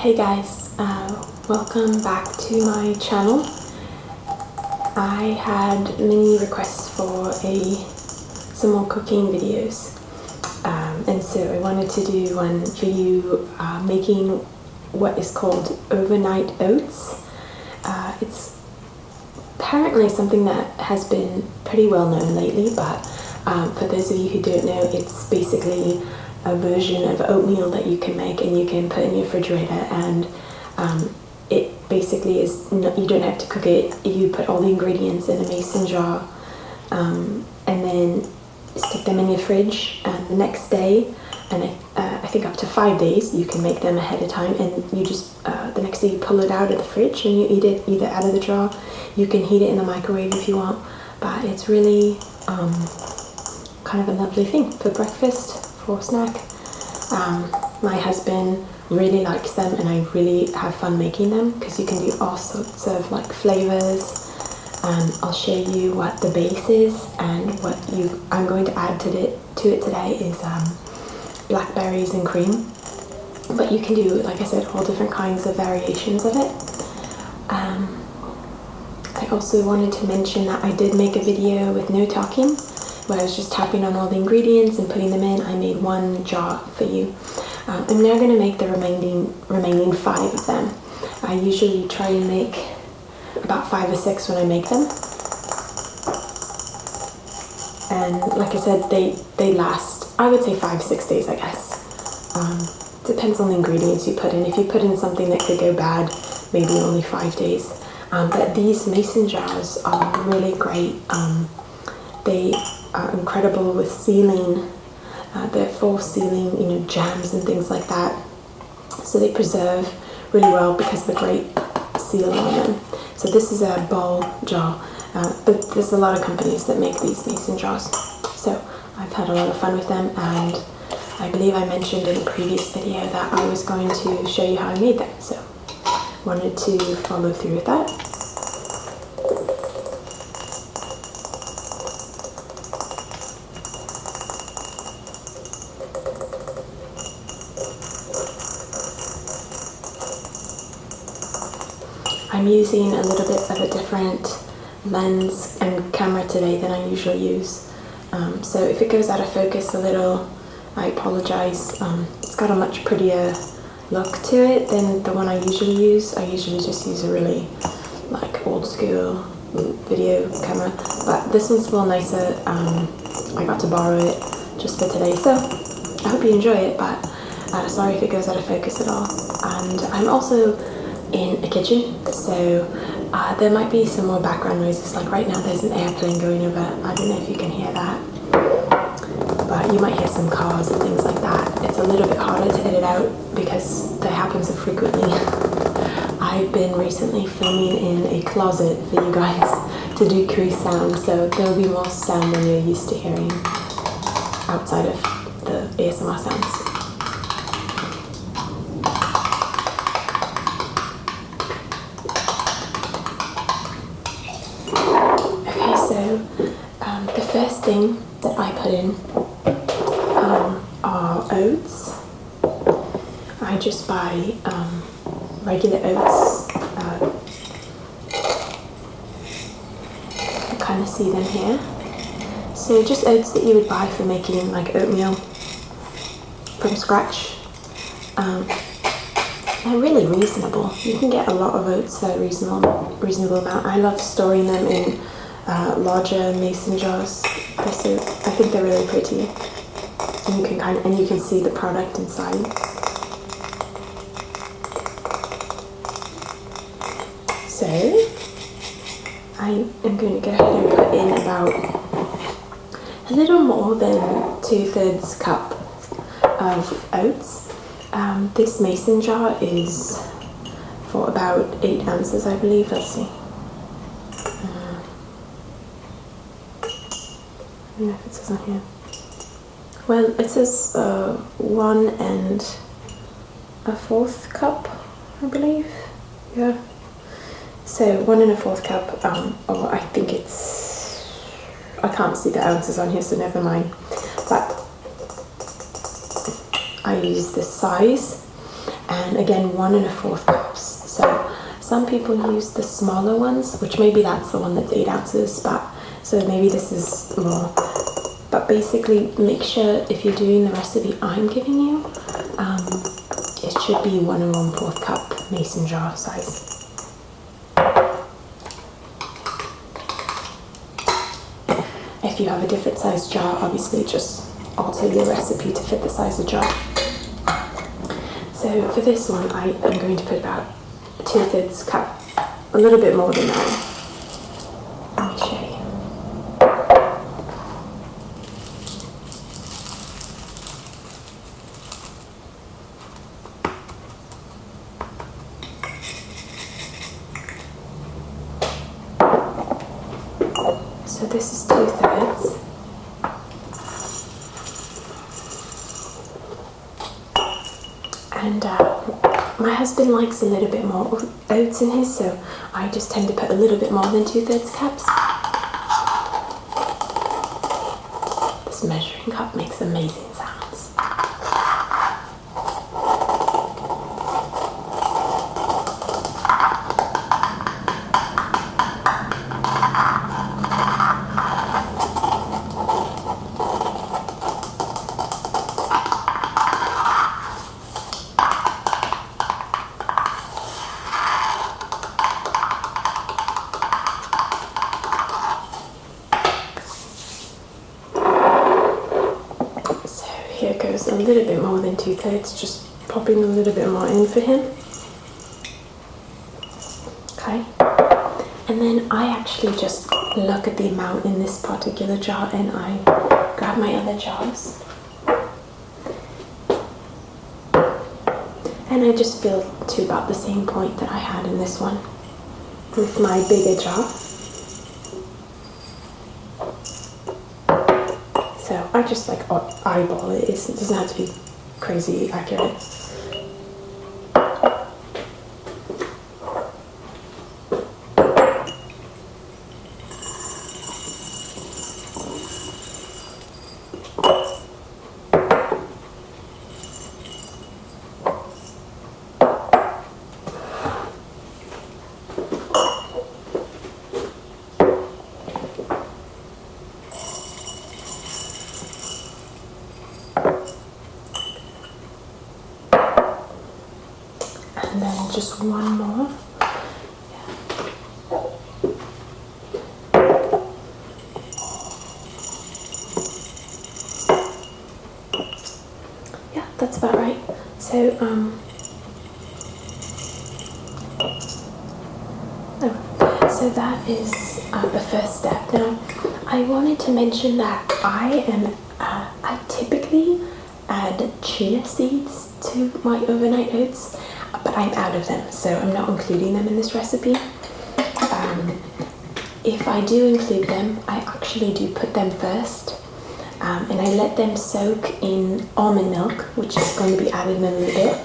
Hey guys, welcome back to my channel. I had many requests for some more cooking videos, and so I wanted to do one for you making what is called overnight oats. It's apparently something that has been pretty well known lately, but for those of you who don't know, it's basically a version of oatmeal that you can make and you can put in your refrigerator, and it basically is you don't have to cook it. You put all the ingredients in a mason jar and then stick them in your fridge, and the next day, and I think up to 5 days, you can make them ahead of time, and you just the next day you pull it out of the fridge and you eat it either out of the jar. You can heat it in the microwave if you want, but it's really kind of a lovely thing for breakfast, for a snack. My husband really likes them, and I really have fun making them because you can do all sorts of like flavors. I'll show you what the base is, and what I'm going to add to it today is blackberries and cream. But you can do, like I said, all different kinds of variations of it. I also wanted to mention that I did make a video with no talking, where I was just tapping on all the ingredients and putting them in. I made one jar for you. I'm now going to make the remaining 5 of them. I usually try and make about 5 or 6 when I make them. And like I said, they last, I would say 5-6 days, I guess. Depends on the ingredients you put in. If you put in something that could go bad, maybe only 5 days. But these mason jars are really great. They are incredible with sealing. They're for sealing, jams and things like that. So they preserve really well because of the great seal on them. So this is a bowl jar, but there's a lot of companies that make these mason jars. So I've had a lot of fun with them, and I believe I mentioned in a previous video that I was going to show you how I made them. So wanted to follow through with that. I'm using a little bit of a different lens and camera today than I usually use. So if it goes out of focus a little, I apologize. It's got a much prettier look to it than the one I usually use. I usually just use a really like old school video camera, but this one's a little nicer. I got to borrow it just for today, so I hope you enjoy it, but sorry if it goes out of focus at all. And I'm also in a kitchen, so there might be some more background noises. Like right now there's an airplane going over. I don't know if you can hear that, but you might hear some cars and things like that. It's a little bit harder to edit out because they happen so frequently. I've been recently filming in a closet for you guys to decrease sound, so there'll be more sound than you're used to hearing outside of the ASMR sounds. The first thing that I put in are oats. I just buy regular oats. You kind of see them here. So just oats that you would buy for making like oatmeal from scratch. They're really reasonable. You can get a lot of oats at a reasonable amount. I love storing them in larger mason jars. I think they're really pretty, and you can see the product inside. So I am going to go ahead and put in about a little more than 2/3 cup of oats. This mason jar is for about 8 ounces, I believe. Let's see. I don't know if it says on here. Well, it says 1 1/4 cup, I believe. Yeah. So 1 1/4 cup, or I think I can't see the ounces on here, so never mind. But I use this size. and again 1¼ cups. So some people use the smaller ones, which maybe that's the one that's 8 ounces, but so maybe this is more. But basically, make sure if you're doing the recipe I'm giving you, it should be 1 1/4 cup mason jar size. If you have a different size jar, obviously just alter your recipe to fit the size of jar. So for this one, I am going to put about 2/3 cup, a little bit more than that. Let me show you. So this is 2/3. And my husband likes a little bit more oats in his, so I just tend to put a little bit more than 2/3 cups. This measuring cup makes amazing sounds. Here goes a little bit more than 2/3, just popping a little bit more in for him. Okay, and then I actually just look at the amount in this particular jar and I grab my other jars and I just fill to about the same point that I had in this one with my bigger jar. So I just like eyeball it. It doesn't have to be crazy accurate. And then just one more. Yeah, that's about right. So so that is the first step. Now, I wanted to mention that I typically add chia seeds to my overnight oats, but I'm out of them, so I'm not including them in this recipe. If I do include them, I actually do put them first, and I let them soak in almond milk, which is going to be added in a little bit.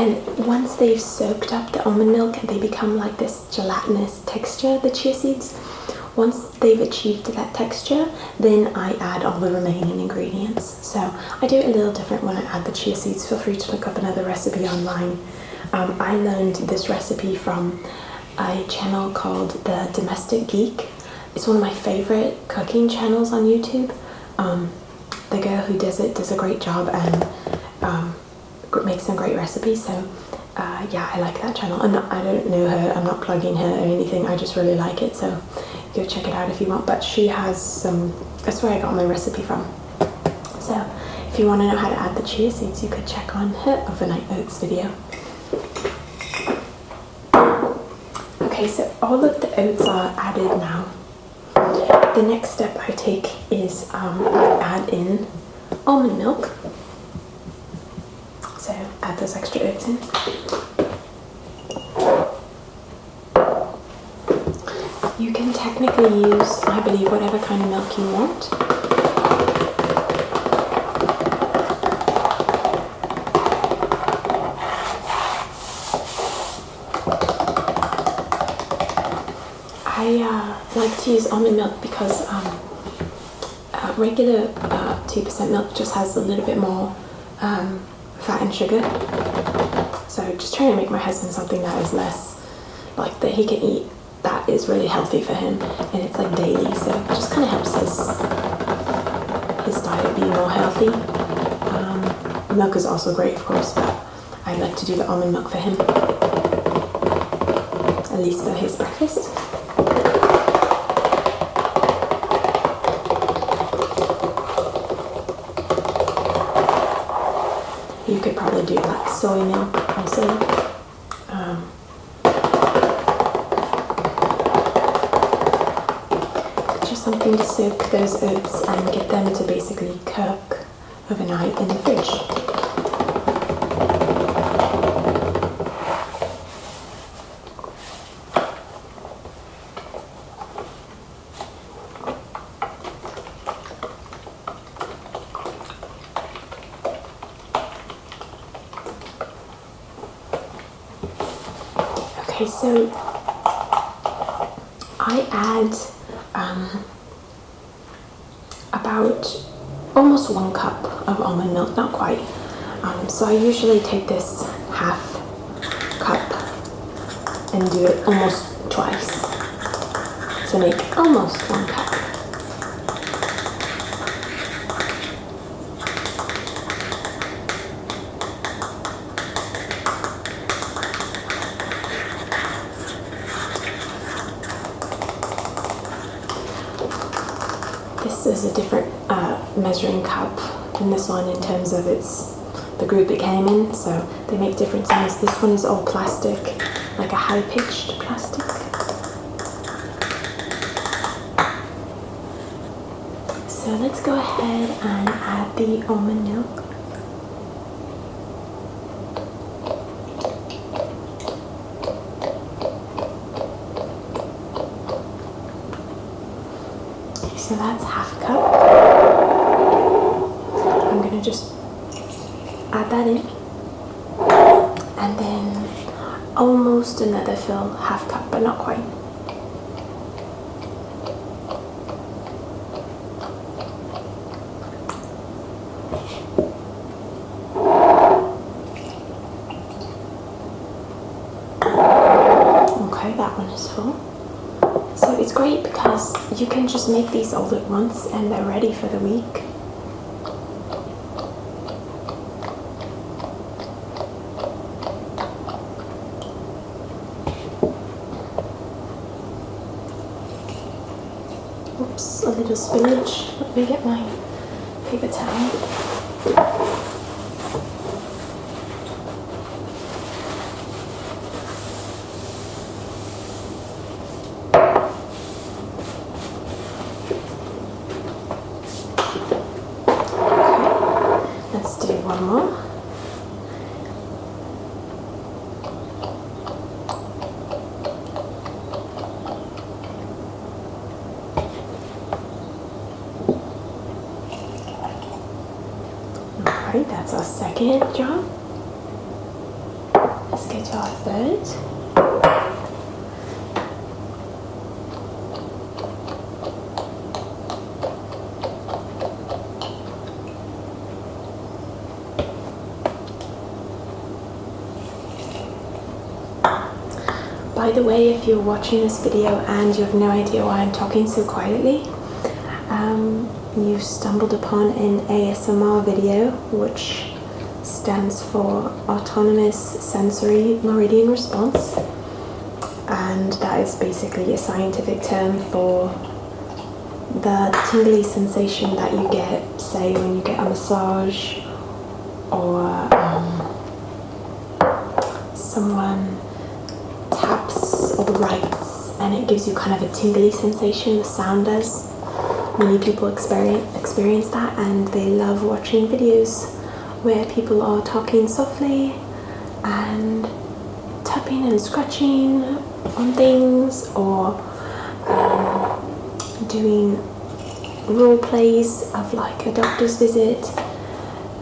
And once they've soaked up the almond milk, they become like this gelatinous texture, the chia seeds. Once they've achieved that texture, then I add all the remaining ingredients. So I do it a little different when I add the chia seeds. Feel free to look up another recipe online. I learned this recipe from a channel called The Domestic Geek. It's one of my favorite cooking channels on YouTube. The girl who does it does a great job and makes some great recipes. So yeah, I like that channel. I don't know her, I'm not plugging her or anything, I just really like it, so go check it out if you want. But she has some, that's where I got my recipe from. So if you want to know how to add the chia seeds, you could check on her overnight oats video. Okay, so all of the oats are added now. The next step I take is I add in almond milk. So add those extra oats in. You can technically use, I believe, whatever kind of milk you want. I like to use almond milk because Regular 2% milk just has a little bit more fat and sugar, so just trying to make my husband something that is less, like, that he can eat, that is really healthy for him, and it's like daily, so it just kind of helps his diet be more healthy. Milk is also great, of course, but I like to do the almond milk for him, at least for his breakfast. You could probably do like soy milk also. Just something to soak those oats and get them to basically cook overnight in the fridge. Okay, so I add about almost 1 cup of almond milk, not quite. So I usually take this half cup and do it almost twice to make almost 1 cup. This is a different measuring cup than this one in terms of the group it came in, so they make different sizes. This one is all plastic, like a high-pitched plastic. So let's go ahead and add the almond milk. So that's half a cup. I'm going to just add that in, and then almost another fill, half cup, but not quite. Okay, that one is full. So it's great because you can just make these all at once and they're ready for the week. Oops, a little spillage. Let me get my paper towel. Let's do one more. Okay, that's our second jar. Let's go to our third. By the way, if you're watching this video and you have no idea why I'm talking so quietly, you stumbled upon an ASMR video, which stands for Autonomous Sensory Meridian Response, and that is basically a scientific term for the tingly sensation that you get, say, when you get a massage or someone taps or writes and it gives you kind of a tingly sensation. The sound does. Many people experience that, and they love watching videos where people are talking softly and tapping and scratching on things, or doing role plays of like a doctor's visit.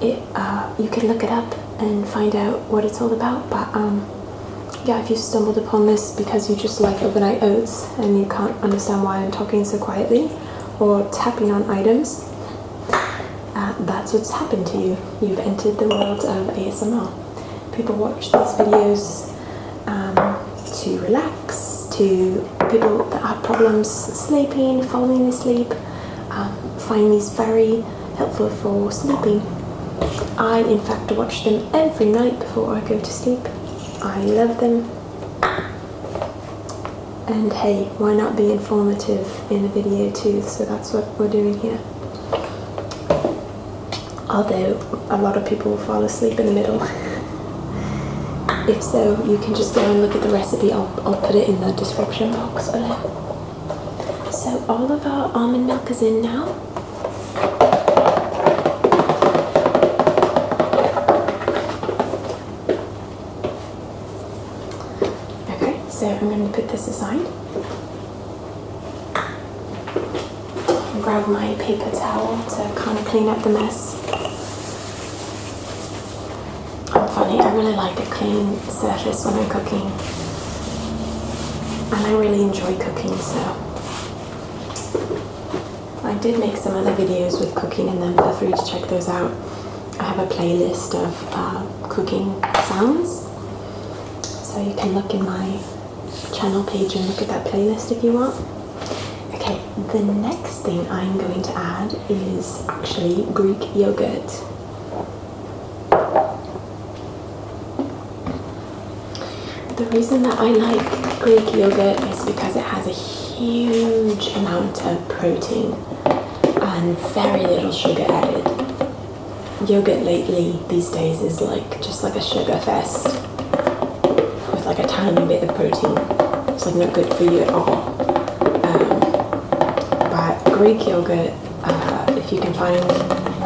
You can look it up and find out what it's all about, but yeah, if you stumbled upon this because you just like overnight oats and you can't understand why I'm talking so quietly, or tapping on items, that's what's happened to you. You've entered the world of ASMR. People watch these videos to relax, to people that have problems sleeping, falling asleep, find these very helpful for sleeping. I in fact watch them every night before I go to sleep. I love them. And hey, why not be informative in a video too? So that's what we're doing here. Although a lot of people will fall asleep in the middle. If so, you can just go and look at the recipe. I'll put it in the description box below. So all of our almond milk is in now. Okay, so I'm going to put this aside. And grab my paper towel to kind of clean up the mess. Funny, I really like a clean surface when I'm cooking, and I really enjoy cooking, so I did make some other videos with cooking in them. Feel free to check those out. I have a playlist of cooking sounds, so you can look in my channel page and look at that playlist if you want. Okay, the next thing I'm going to add is actually Greek yogurt. The reason that I like Greek yogurt is because it has a huge amount of protein and very little sugar added. Yogurt lately these days is just like a sugar fest with like a tiny bit of protein. It's like not good for you at all. But Greek yogurt, if you can find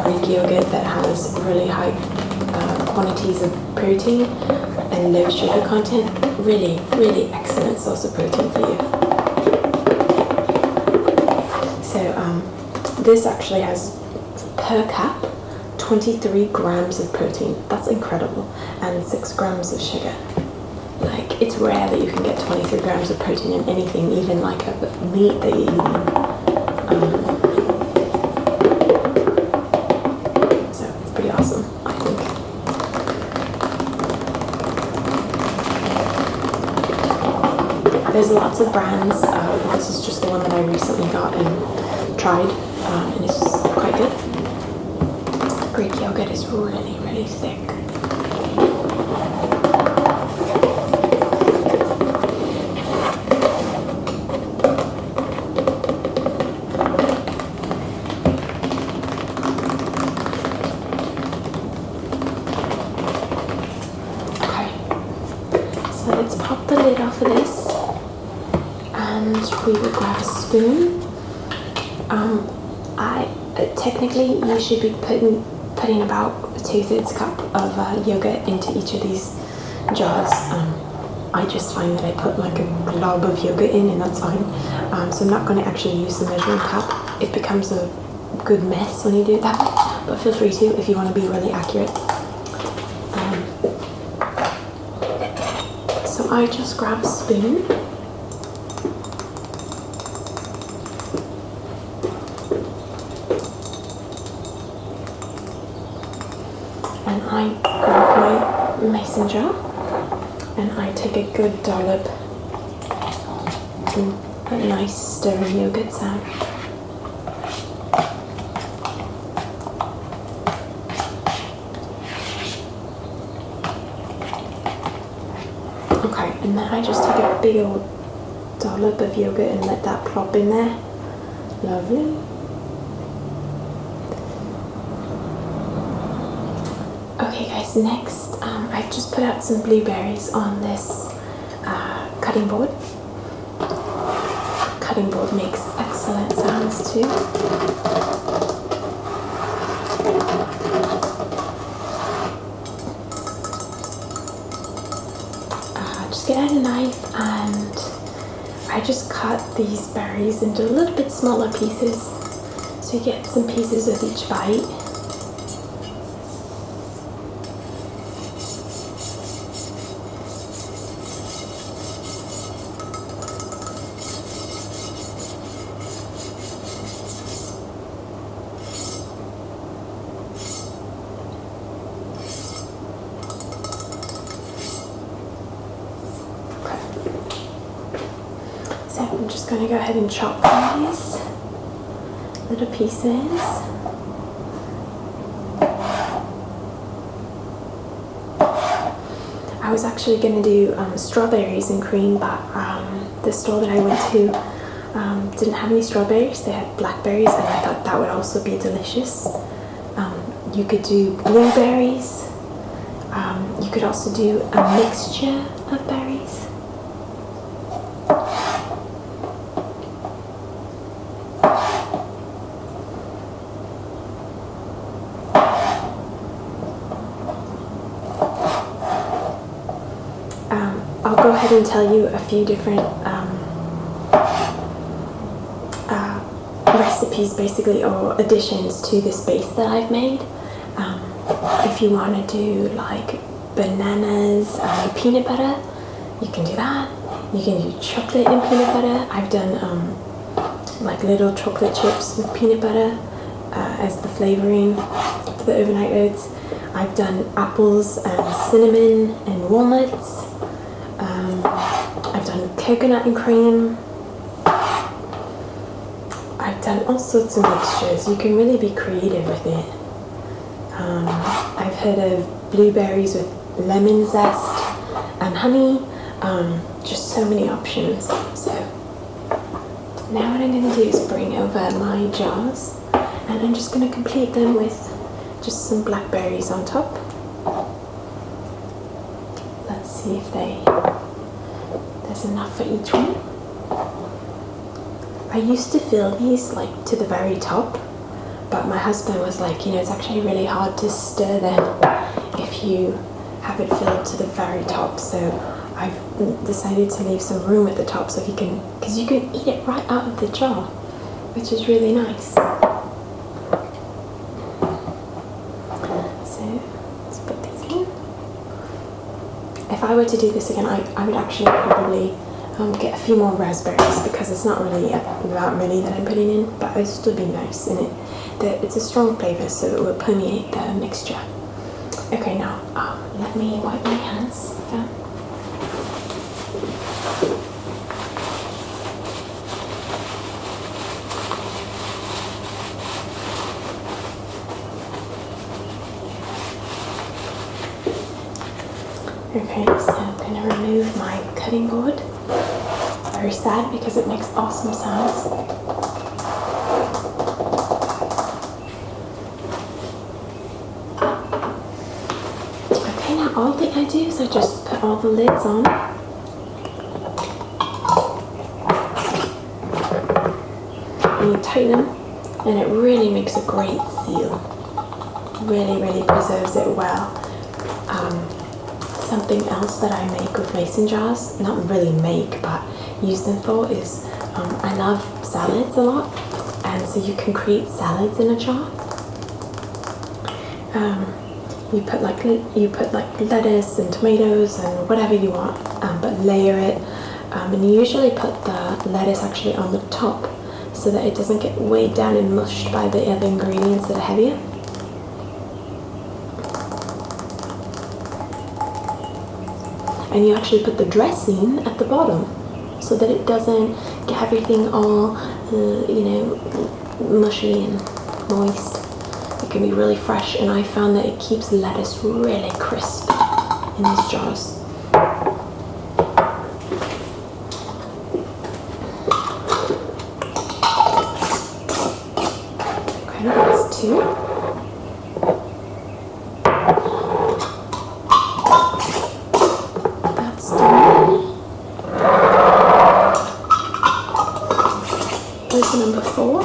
Greek yogurt that has really high quantities of protein and low sugar content, really excellent source of protein for you. So this actually has per cup 23 grams of protein. That's incredible. And 6 grams of sugar. Like, it's rare that you can get 23 grams of protein in anything, even like a meat that you're eating. So it's pretty awesome, I think. There's lots of brands. This is just the one that I recently got and tried, and it's quite good. Greek yogurt is really thick. Okay, so let's pop the lid off of this. And we will grab a spoon. Technically you should be putting about a 2/3 cup of yogurt into each of these jars. I just find that I put like a glob of yogurt in, and that's fine. So I'm not going to actually use the measuring cup. It becomes a good mess when you do that, but feel free to if you want to be really accurate. So I just grab a spoon. And I grab my mason jar and I take a good dollop and a nice stirring yogurt sound. Okay, and then I just take a big old dollop of yogurt and let that plop in there. Lovely. Okay guys, next I've just put out some blueberries on this cutting board. Cutting board makes excellent sounds too. Just get out a knife and I just cut these berries into a little bit smaller pieces so you get some pieces of each bite. just going to go ahead and chop these little pieces. I was actually going to do strawberries and cream, but the store that I went to didn't have any strawberries. They had blackberries, and I thought that would also be delicious. You could do blueberries. You could also do a mixture of berries. I'll go ahead and tell you a few different recipes, basically, or additions to this base that I've made. If you want to do like bananas and peanut butter, you can do that. You can do chocolate and peanut butter. I've done like little chocolate chips with peanut butter as the flavoring for the overnight oats. I've done apples and cinnamon and walnuts. I've done coconut and cream. I've done all sorts of mixtures. You can really be creative with it. I've heard of blueberries with lemon zest and honey. Just so many options. So now what I'm going to do is bring over my jars, and I'm just going to complete them with just some blackberries on top. Let's see if there's enough for each one. I used to fill these like to the very top, but my husband was like, you know, it's actually really hard to stir them if you have it filled to the very top. So I've decided to leave some room at the top so he can, because you can eat it right out of the jar, which is really nice. So let's put these in. If I were to do this again, I would actually probably get a few more raspberries, because it's not really that many that I'm putting in, but it'll still be nice, and it's a strong flavour, so it will permeate the mixture. Okay, now let me wipe my hands down. Okay, so I'm going to remove my cutting board. Very sad because it makes awesome sounds. Okay, now all that I do is I just put all the lids on. And you tighten them, and it really makes a great seal. Really, really preserves it well. Something else that I make with mason jars, not really make, but use them for, is I love salads a lot, and so you can create salads in a jar. You put like lettuce and tomatoes and whatever you want, but layer it, and you usually put the lettuce actually on the top so that it doesn't get weighed down and mushed by the other ingredients that are heavier. And you actually put the dressing at the bottom so that it doesn't get everything all, mushy and moist. It can be really fresh, and I found that it keeps lettuce really crisp in these jars. Okay, that's two. Number 4.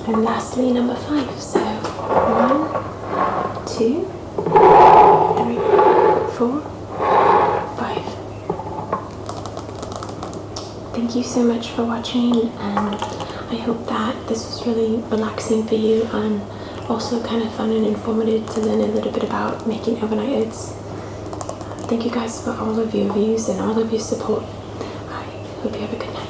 And lastly, number 5. So 1, 2, 3, 4, 5. Thank you so much for watching, and I hope that this was really relaxing for you, and also kind of fun and informative to learn a little bit about making overnight oats. Thank you guys for all of your views and all of your support. I hope you have a good night.